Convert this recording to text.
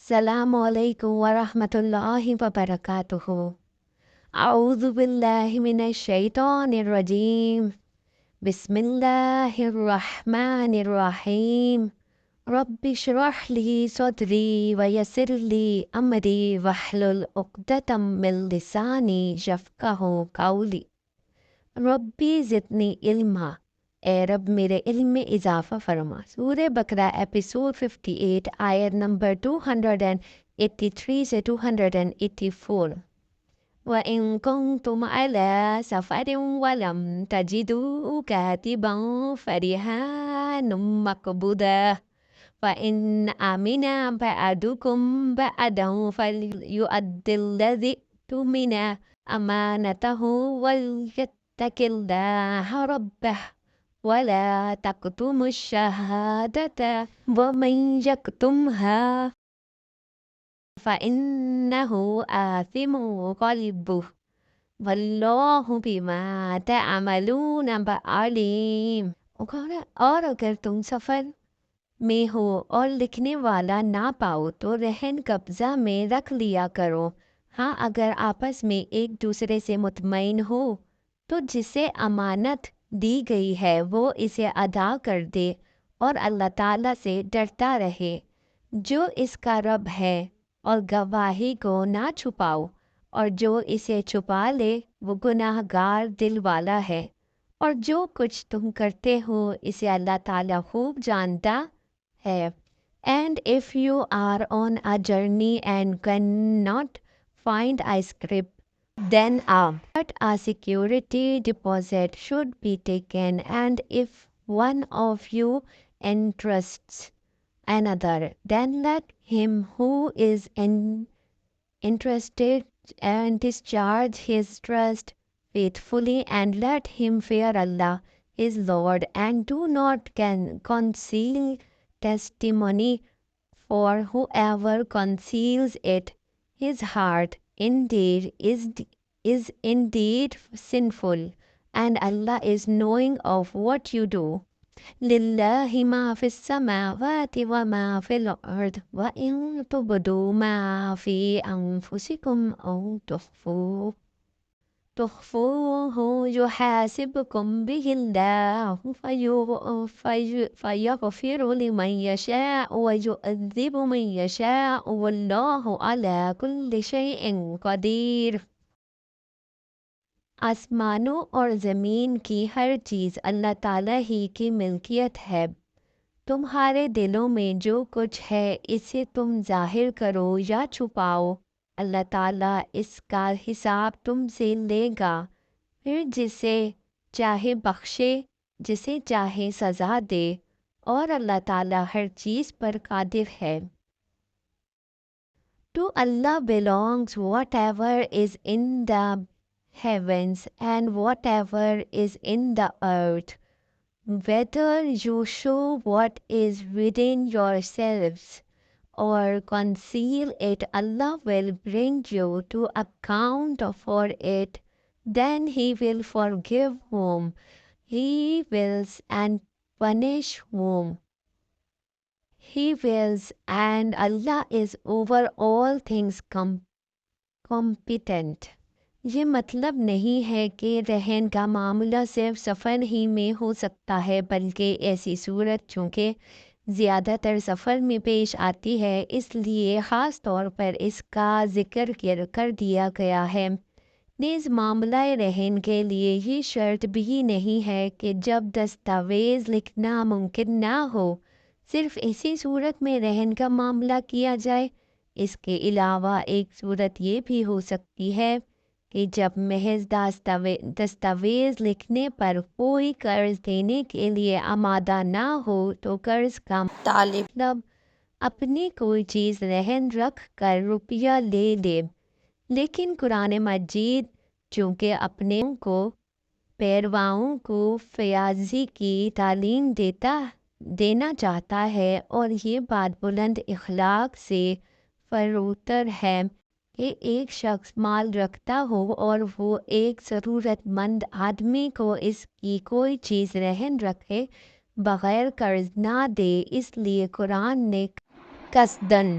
السلام علیکم ورحمۃ اللہ وبرکاتہ۔ اعوذ باللہ من الشیطان الرجیم، بسم اللہ الرحمن الرحیم۔ رب اشرح لی صدری ویسر لی امری واحلل عقدۃ من لسانی یفقہوا قولی۔ ربی زدنی علما، اے رب میرے علم میں اضافہ فرما۔ سورہ بقرہ ایپیسوڈ 58 آیت نمبر 283 سے 284۔ وَإِن كُنتُمْ عَلَىٰ سَفَرٍ وَلَمْ تَجِدُوا كَاتِبًا فَرِهَانٌ مَّقْبُوضَةٌ فَإِنْ أَمِنَ بَعْضُكُمْ بَعْضًا فَلْيُؤَدِّ الَّذِي اؤْتُمِنَ أَمَانَتَهُ وَلْيَتَّقِ اللَّهَ رَبَّهُ وَلَا تَكْتُمُوا الشَّهَادَةَ وَمَن يَكْتُمْهَا فَإِنَّهُ آثِمٌ قَلْبُهُ وَاللَّهُ بِمَا تَعْمَلُونَ عَلِيمٌ۔ اور اگر تم سفر میں ہو اور لکھنے والا نہ پاؤ تو رہن قبضہ میں رکھ لیا کرو۔ ہاں، اگر آپس میں ایک دوسرے سے مطمئن ہو تو جسے امانت دی گئی ہے وہ اسے ادا کر دے اور اللہ تعالیٰ سے ڈرتا رہے جو اس کا رب ہے، اور گواہی کو نہ چھپاؤ، اور جو اسے چھپا لے وہ گناہ گار دل والا ہے، اور جو کچھ تم کرتے ہو اسے اللہ تعالیٰ خوب جانتا ہے۔ And if you are on a journey and cannot find a script, then a security deposit should be taken, and if one of you entrusts another, then let him who is entrusted and discharge his trust faithfully, and let him fear Allah his Lord, and do not conceal testimony, for whoever conceals it, his heart indeed is indeed sinful, and Allah is knowing of what you do۔ لِلَّهِ مَا فِي السَّمَاوَاتِ وَمَا فِي الْأَرْضِ وَإِن تُبْدُوا مَا فِي أَنفُسِكُمْ أَوْ تُخْفُوهُ يُحَاسِبْكُم بِهِ اللَّهُ فَيَغْفِرُ لِمَن يَشَاءُ وَيُعَذِّبُ مَن يَشَاءُ وَاللَّهُ عَلَىٰ كُلِّ شَيْءٍ قَدِيرٌ۔ آسمانوں اور زمین کی ہر چیز اللہ تعالیٰ ہی کی ملکیت ہے۔ تمہارے دلوں میں جو کچھ ہے اسے تم ظاہر کرو یا چھپاؤ، اللہ تعالیٰ اس کا حساب تم سے لے گا، پھر جسے چاہے بخشے، جسے چاہے سزا دے، اور اللہ تعالیٰ ہر چیز پر قادر ہے۔ To Allah belongs whatever is in the heavens and whatever is in the earth. Whether you show what is within yourselves or conceal it, Allah will bring you to account for it. Then He will forgive whom He wills and punish whom He wills, and Allah is over all things competent۔ یہ مطلب نہیں ہے کہ رہن کا معاملہ صرف سفر ہی میں ہو سکتا ہے، بلکہ ایسی صورت چونکہ زیادہ تر سفر میں پیش آتی ہے اس لیے خاص طور پر اس کا ذکر کر دیا گیا ہے۔ نیز معاملہ رہن کے لیے یہ شرط بھی نہیں ہے کہ جب دستاویز لکھنا ممکن نہ ہو صرف اسی صورت میں رہن کا معاملہ کیا جائے۔ اس کے علاوہ ایک صورت یہ بھی ہو سکتی ہے کہ جب محض دستاویز لکھنے پر کوئی قرض دینے کے لیے آمادہ نہ ہو تو قرض کا طالب اپنی کوئی چیز رہن رکھ کر روپیہ لے لے، لیکن قرآن مجید چونکہ اپنے پیرواؤں کو فیاضی کی تعلیم دینا چاہتا ہے، اور یہ بات بلند اخلاق سے فروتر ہے کہ ایک شخص مال رکھتا ہو اور وہ ایک ضرورت مند آدمی کو اس کی کوئی چیز رہن رکھے بغیر قرض نہ دے۔ اس لیے قرآن نے قصداً